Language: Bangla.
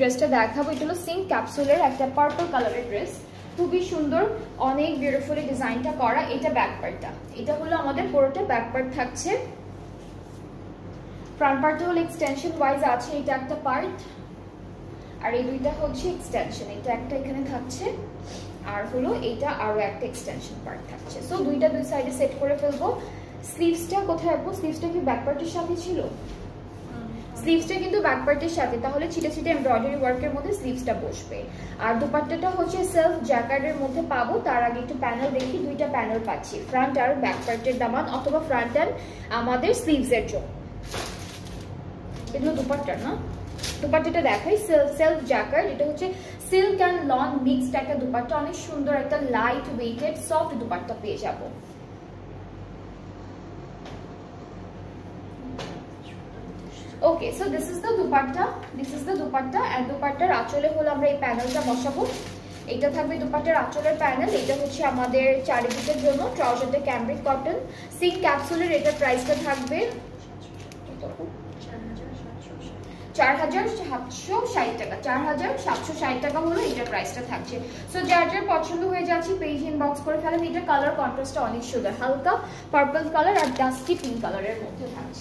ড্রেসটা দেখাবো, এটা হলো সিঙ্ক ক্যাপসুলের একটা পার্পল কালারের ড্রেস, খুবই সুন্দর, অনেক বিউটিফুলি ডিজাইনটা করা। এটা ব্যাক পার্টটা, এটা হলো আমাদের পুরোটা ব্যাক পার্ট থাকছে। ফ্রন্ট পার্টটা হলো এক্সটেনশন ওয়াইজ আছে, এটা একটা পার্ট, আর এই দুইটা হচ্ছে এক্সটেনশন, এটা একটা এখানে থাকছে, আর হলো এইটা আরো একটা এক্সটেনশন পার্ট থাকছে। সো দুইটা দুই সাইডে সেট করে ফেলবো। স্লিভসটা কোথায় রাখবো? স্লিভসটা কি ব্যাক পার্টের সাথে ছিল? স্লিভসটা কিন্তু ব্যাক পার্টের সাথে, তাহলে ছিটে ছিটে এমব্রয়ডারি ওয়ার্কের মধ্যে স্লিভসটা বসবে। আর দুপাট্টাটা হচ্ছে সেলফ জ্যাকেটের মধ্যে পাবো। তার আগে একটু প্যানেল দেখি, দুইটা প্যানেল পাচ্ছি, ফ্রন্ট আর ব্যাক পার্টের দামান, অথবা ফ্রন্ট অ্যান্ড আমাদের স্লিভসের জন্য। এগুলো দুপাট্টা না, দুপাট্টাটা দেখাই, সেলফ জ্যাকেট, এটা হচ্ছে সিল্ক অ্যান্ড লন মিক্সড একটা দুপাট্টা, অনেক সুন্দর একটা লাইট ওয়েটেড সফট দুপাট্টা পেয়ে যাবো। Okay, so this is the dupatta, and দুপাট্টার আঁচলে হলো আমরা এই প্যানেলটা বসাবো। এটা থাকবে দুপাট্টার আঁচলের প্যানেল। এটা হচ্ছে আমাদের চারিদিকের জন্য। ট্রাউজারটা ক্যামব্রিক কটন সিল্ক ক্যাপসুলের, এটার প্রাইসটা থাকবে 4760 টাকা। 4760 টাকা হলো এটার প্রাইসটা থাকছে। সো যার যার পছন্দ হয়ে যাচ্ছে পেজ ইনবক্স করে ফেলেন। এটা কালার কন্ট্রাস্টটা অনেক সুন্দর, হালকা পার্পল কালার আর ডাস্টি পিঙ্ক কালারের মধ্যে থাকছে।